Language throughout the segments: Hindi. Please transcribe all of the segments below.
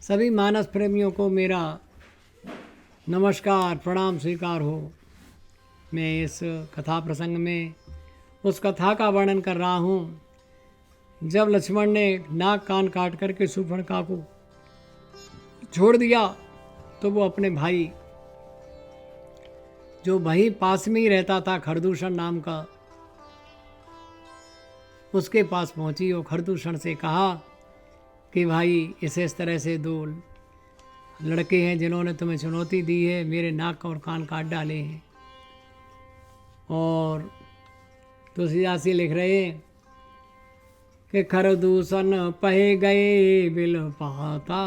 सभी मानस प्रेमियों को मेरा नमस्कार प्रणाम स्वीकार हो। मैं इस कथा प्रसंग में उस कथा का वर्णन कर रहा हूँ जब लक्ष्मण ने नाक कान काट करके शूर्पणखा को छोड़ दिया तो वो अपने भाई जो वहीं पास में ही रहता था खरदूषण नाम का, उसके पास पहुंची और खरदूषण से कहा कि भाई इस तरह से दो लड़के हैं जिन्होंने तुम्हें चुनौती दी है, मेरे नाक और कान काट डाले हैं। और तुलसीदास लिख रहे हैं कि खरदूषण पहे गए बिल पाता,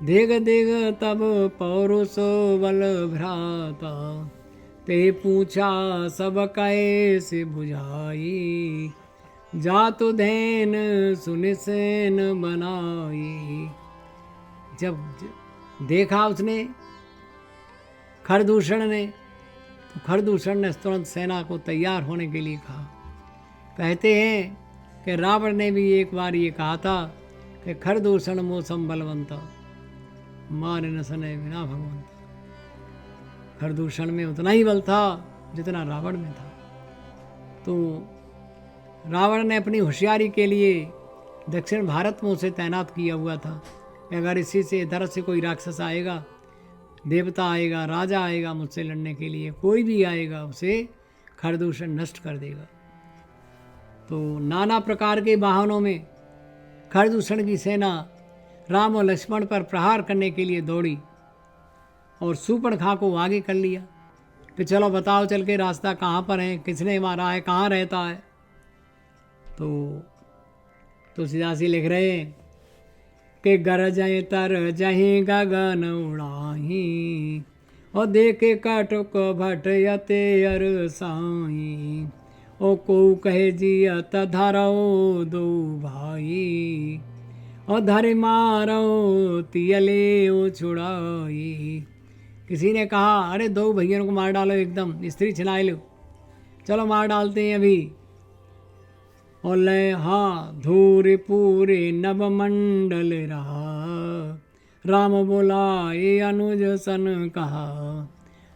देग देग तब पौरुष बल भ्राता, ते पूछा सब कैसे बुझाई, जातु धैन सुनिसेन बनाई। जब देखा उसने खरदूषण ने तो खरदूषण ने तुरंत सेना को तैयार होने के लिए कहा। कहते हैं कि रावण ने भी एक बार ये कहा था कि खरदूषण मौसम बलवंता, मारे न सने बिना भगवंता। खरदूषण में उतना ही बल था जितना रावण में था। तो रावण ने अपनी होशियारी के लिए दक्षिण भारत में उसे तैनात किया हुआ था कि अगर इसी से इधर से कोई राक्षस आएगा, देवता आएगा, राजा आएगा मुझसे लड़ने के लिए, कोई भी आएगा, उसे खरदूषण नष्ट कर देगा। तो नाना प्रकार के वाहनों में खरदूषण की सेना राम और लक्ष्मण पर प्रहार करने के लिए दौड़ी और शूर्पणखा को आगे कर लिया कि चलो बताओ चल के रास्ता कहाँ पर है, किसने मारा है, कहाँ रहता है। तो तुलसीदास जी लिख रहे हैं कि गरजय तर जहीं गगन उड़ाही, और देखे कटुक भट यते अर साई, ओ को कहे जियत धरो दो भाई, और धरे मारो तियले ओ छुड़ाई। किसी ने कहा अरे दो भैया को मार डालो, एकदम स्त्री छिनाए लो, चलो मार डालते हैं अभी। और लय हाँ धूर पूरे नभ मंडल रहा, राम बोला ये अनुज सन कहा।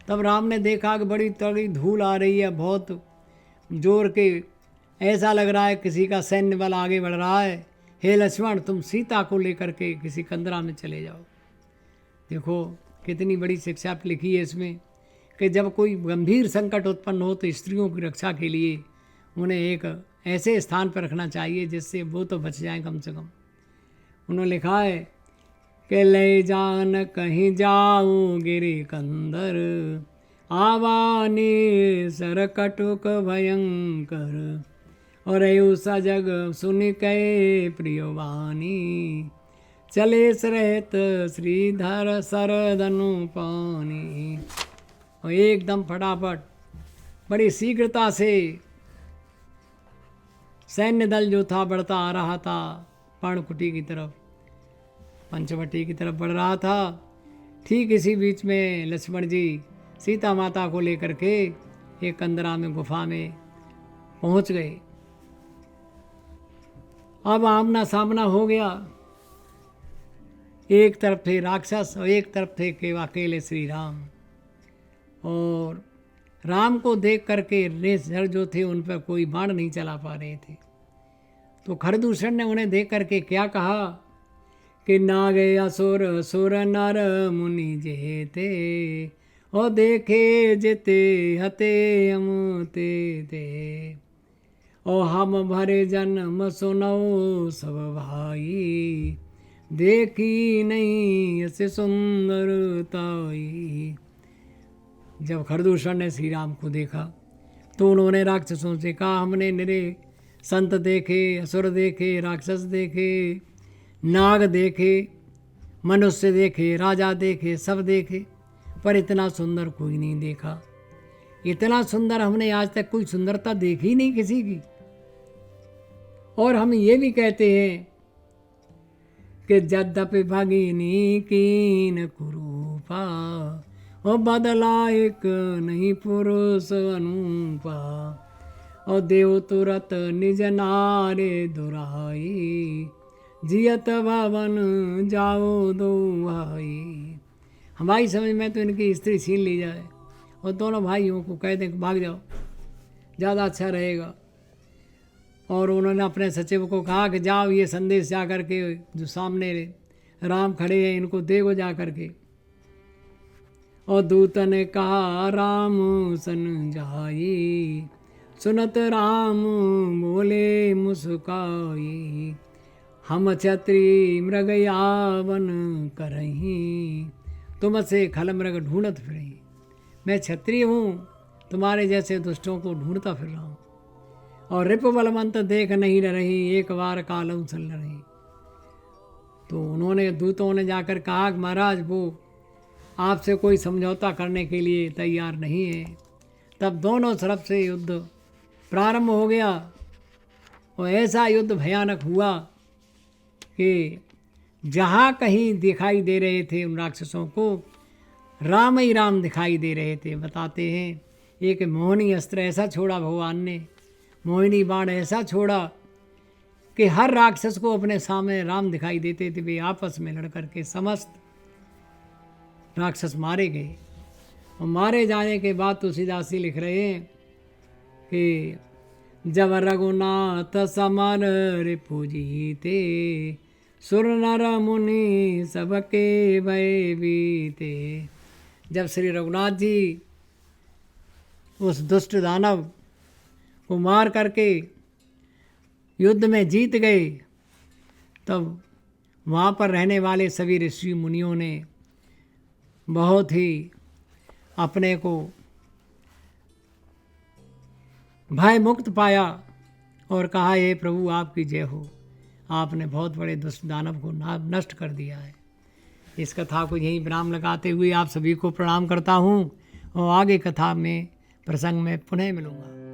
तब राम ने देखा कि बड़ी तगड़ी धूल आ रही है, बहुत जोर के, ऐसा लग रहा है किसी का सैन्य बल आगे बढ़ रहा है। हे लक्ष्मण, तुम सीता को लेकर के किसी कंदरा में चले जाओ। देखो कितनी बड़ी शिक्षा लिखी है इसमें कि जब कोई गंभीर संकट उत्पन्न हो तो स्त्रियों की रक्षा के लिए उन्हें एक ऐसे स्थान पर रखना चाहिए जिससे वो तो बच जाएं कम से कम। उन्होंने लिखा है कि ले जान कहीं जाऊँ गिरि कंदर, आवानी सर कटुक भयंकर, और अयु सजग सुनि कै प्रियवानी, चले रहत श्रीधर सरदनु पानी। और एकदम फटाफट बड़ी शीघ्रता से सैन्य दल जो था बढ़ता आ रहा था, पर्णकुटी की तरफ, पंचवटी की तरफ बढ़ रहा था। ठीक इसी बीच में लक्ष्मण जी सीता माता को लेकर के एक कंदरा में गुफा में पहुंच गए। अब आमना सामना हो गया। एक तरफ थे राक्षस और एक तरफ थे अकेले श्री राम। और राम को देख करके रेसधर जो थे उन पर कोई बाण नहीं चला पा रहे थे। तो खरदूषण ने उन्हें देख करके क्या कहा कि नागे असुर सुर नर मुनि जेते, और देखे जेते हते अमुते ते, और हम भरे जन्म सुनो सब भाई, देखी नहीं ऐसे सुंदरताई। जब खरदूषण ने श्री राम को देखा तो उन्होंने राक्षसों से कहा हमने निरे संत देखे, असुर देखे, राक्षस देखे, नाग देखे, मनुष्य देखे, राजा देखे, सब देखे, पर इतना सुंदर कोई नहीं देखा। इतना सुंदर हमने आज तक कोई सुंदरता देखी नहीं किसी की। और हम ये भी कहते हैं कि यद्यपि भगिनी कीन कुरूपा, और बदला एक नहीं पुरुष अनुपा, और देव तुरत निज नारे दुराई, जियत भवन जाओ दो भाई। हमारी समझ में तो इनकी स्त्री छीन ली जाए और दोनों भाइयों को कह दें कि भाग जाओ, ज़्यादा अच्छा रहेगा। और उन्होंने अपने सचिव को कहा कि जाओ ये संदेश जा कर के जो सामने राम खड़े हैं इनको देगो जा कर के। और दूत ने कहा राम सन जाई, सुनत राम बोले मुस्काई, हम क्षत्रिय मृग यावन करही, तुमसे खल मृग ढूंढत फिरही। मैं क्षत्रिय हूँ, तुम्हारे जैसे दुष्टों को ढूंढता फिर रहा हूँ। और रिप बलवंत देख नहीं रही, एक बार कालम चल रही। तो उन्होंने दूतों ने जाकर कहा कि महाराज वो आपसे कोई समझौता करने के लिए तैयार नहीं है। तब दोनों तरफ से युद्ध प्रारंभ हो गया और ऐसा युद्ध भयानक हुआ कि जहाँ कहीं दिखाई दे रहे थे उन राक्षसों को राम ही राम दिखाई दे रहे थे। बताते हैं एक मोहिनी अस्त्र ऐसा छोड़ा भगवान ने, मोहिनी बाण ऐसा छोड़ा कि हर राक्षस को अपने सामने राम दिखाई देते थे। वे आपस में लड़ करके समस्त राक्षस मारे गए। और मारे जाने के बाद तुलसीदास जी लिख रहे हैं कि जब रघुनाथ समर रिपुजीते, सुर नर मुनि सबके भय बीते। जब श्री रघुनाथ जी उस दुष्ट दानव को मार करके युद्ध में जीत गए, तब वहाँ पर रहने वाले सभी ऋषि मुनियों ने बहुत ही अपने को भय मुक्त पाया और कहा हे प्रभु आपकी जय हो, आपने बहुत बड़े दुष्ट दानव को नष्ट कर दिया है। इस कथा को यहीं विराम लगाते हुए आप सभी को प्रणाम करता हूँ और आगे कथा में प्रसंग में पुनः मिलूँगा।